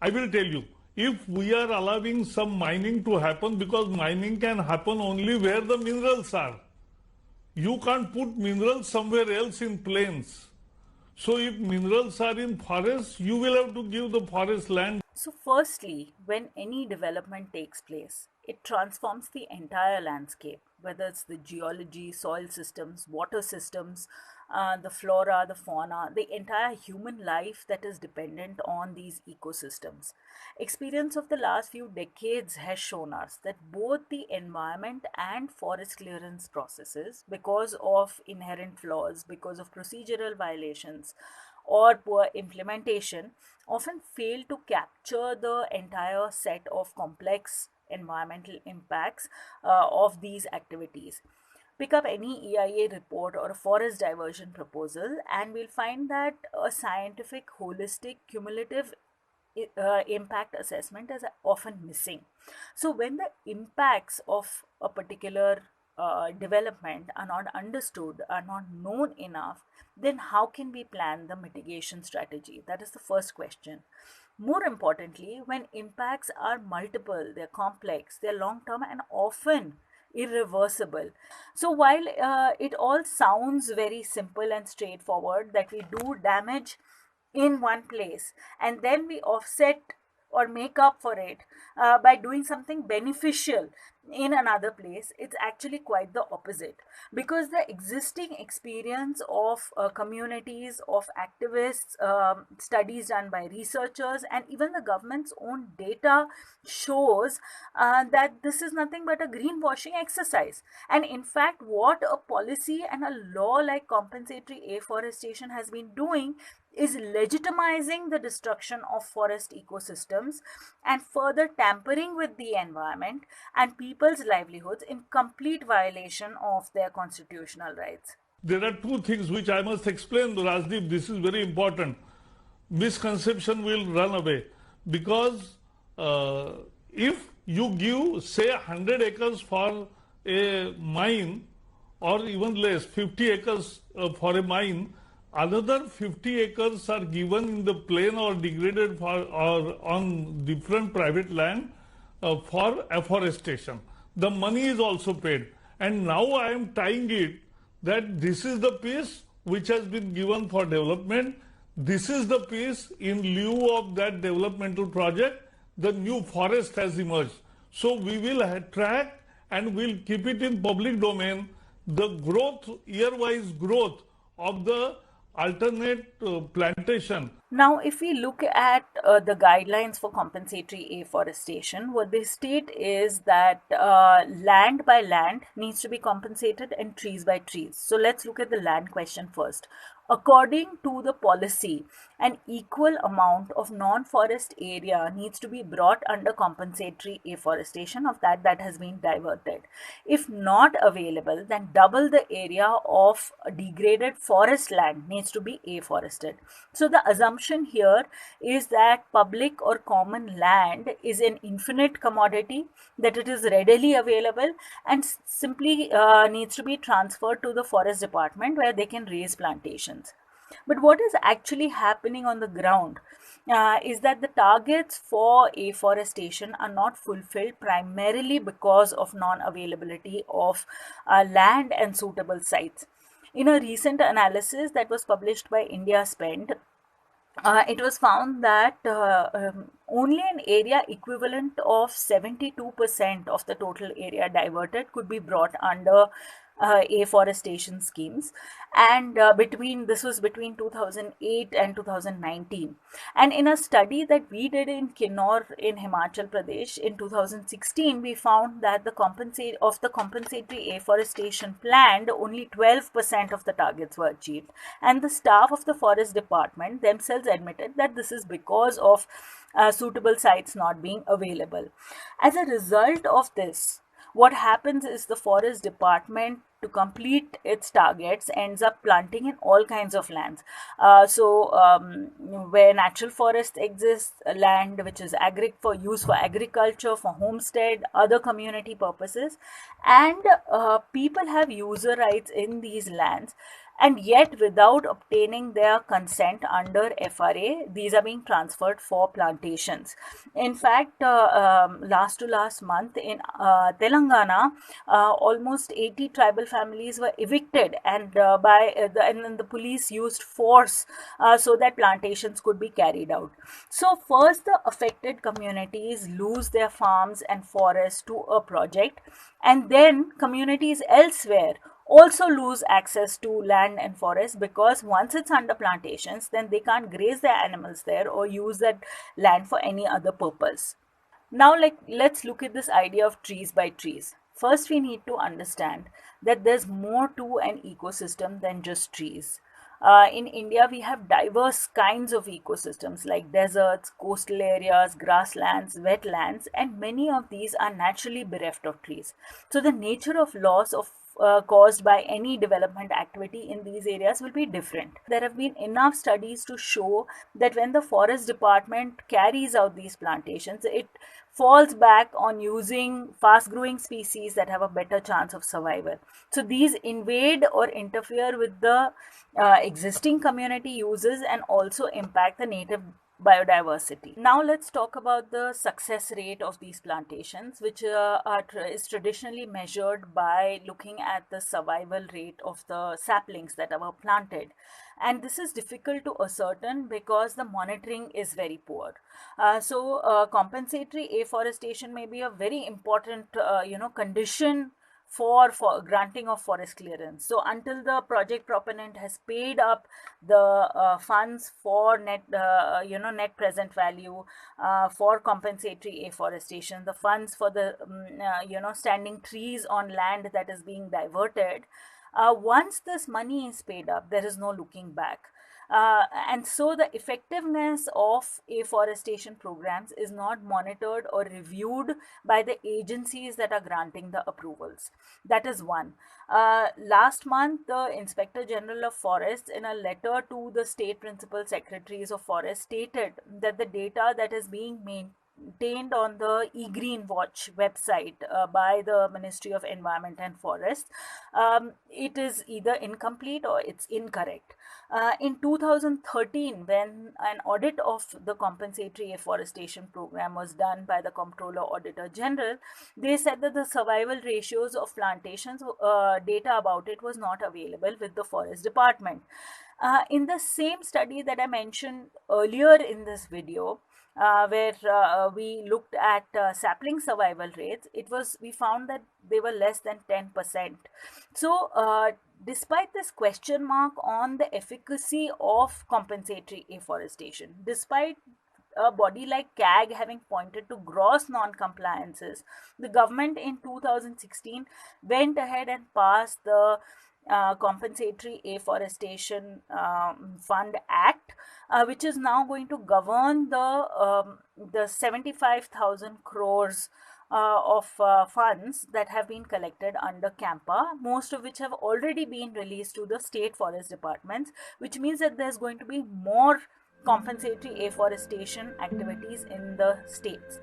I will tell you, if we are allowing some mining to happen, because mining can happen only where the minerals are. You can't put minerals somewhere else in plains. So if minerals are in forests, you will have to give the forest land. So, firstly, when any development takes place, it transforms the entire landscape, whether it's the geology, soil systems, water systems, the flora, the fauna, the entire human life that is dependent on these ecosystems. Experience of the last few decades has shown us that both the environment and forest clearance processes, because of inherent flaws, because of procedural violations, or poor implementation, often fail to capture the entire set of complex environmental impacts of these activities. Pick up any EIA report or a forest diversion proposal, and we'll find that a scientific, holistic, cumulative impact assessment is often missing. So, when the impacts of a particular development are not understood, are not known enough, then how can we plan the mitigation strategy? That is the first question. More importantly, when impacts are multiple, they're complex, they're long term, and often irreversible. So, while it all sounds very simple and straightforward that we do damage in one place and then we offset or make up for it by doing something beneficial in another place, it's actually quite the opposite, because the existing experience of communities, of activists, studies done by researchers, and even the government's own data shows that this is nothing but a greenwashing exercise. And in fact, what a policy and a law like compensatory afforestation has been doing is legitimizing the destruction of forest ecosystems and further tampering with the environment and people's livelihoods in complete violation of their constitutional rights. There are two things which I must explain, Rajdeep. This is very important. Misconception will run away, because if you give, say, 100 acres for a mine, or even less, 50 acres for a mine, another 50 acres are given in the plain or degraded for, or on different private land for afforestation. The money is also paid. And now I am tying it that this is the piece which has been given for development. This is the piece in lieu of that developmental project. The new forest has emerged. So we will track and we'll keep it in public domain, the growth, year-wise growth of the alternate plantation. Now, if we look at the guidelines for compensatory afforestation, what they state is that land by land needs to be compensated and trees by trees. So, let's look at the land question first. According to the policy, an equal amount of non-forest area needs to be brought under compensatory afforestation of that has been diverted. If not available, then double the area of degraded forest land needs to be afforested. So the assumption here is that public or common land is an infinite commodity, that it is readily available and simply needs to be transferred to the forest department where they can raise plantations. But what is actually happening on the ground is that the targets for afforestation are not fulfilled primarily because of non-availability of land and suitable sites. In a recent analysis that was published by India Spend, it was found that only an area equivalent of 72% of the total area diverted could be brought under afforestation schemes, and between this was between 2008 and 2019. And in a study that we did in Kinnaur in Himachal Pradesh in 2016, we found that the compensatory afforestation planned, only 12% of the targets were achieved, and the staff of the forest department themselves admitted that this is because of suitable sites not being available. As a result of this, what happens is the forest department, to complete its targets, ends up planting in all kinds of lands. Where natural forest exists, land which is for use for agriculture, for homestead, other community purposes, and people have user rights in these lands, and yet without obtaining their consent under FRA, these are being transferred for plantations. In fact, last to last month in Telangana, almost 80 tribal families were evicted, and and then the police used force so that plantations could be carried out. So first, the affected communities lose their farms and forests to a project, and then communities elsewhere also lose access to land and forest, because once it's under plantations, then they can't graze their animals there or use that land for any other purpose. Now, let's look at this idea of trees by trees. First, we need to understand that there's more to an ecosystem than just trees. In India, we have diverse kinds of ecosystems like deserts, coastal areas, grasslands, wetlands, and many of these are naturally bereft of trees. So, the nature of loss of caused by any development activity in these areas will be different. There have been enough studies to show that when the forest department carries out these plantations, it falls back on using fast growing species that have a better chance of survival. So these invade or interfere with the existing community uses and also impact the native biodiversity. Now let's talk about the success rate of these plantations, which is traditionally measured by looking at the survival rate of the saplings that are planted. And this is difficult to ascertain because the monitoring is very poor. So compensatory afforestation may be a very important condition for granting of forest clearance. So until the project proponent has paid up the funds for net present value for compensatory afforestation, the funds for the standing trees on land that is being diverted, once this money is paid up, there is no looking back. And so the effectiveness of afforestation programs is not monitored or reviewed by the agencies that are granting the approvals. That is one. Last month, the Inspector General of Forests, in a letter to the state principal secretaries of forests, stated that the data that is being maintained on the eGreen Watch website by the Ministry of Environment and Forests, it is either incomplete or it's incorrect. In 2013, when an audit of the compensatory afforestation program was done by the Comptroller Auditor General, they said that the survival ratios of plantations, data about it was not available with the Forest Department. In the same study that I mentioned earlier in this video, where we looked at sapling survival rates, we found that they were less than 10%. So despite this question mark on the efficacy of compensatory afforestation, despite a body like CAG having pointed to gross non-compliances, the government in 2016 went ahead and passed the Compensatory Afforestation Fund Act, which is now going to govern the 75,000 crores of funds that have been collected under CAMPA, most of which have already been released to the state forest departments, which means that there's going to be more compensatory afforestation activities in the states.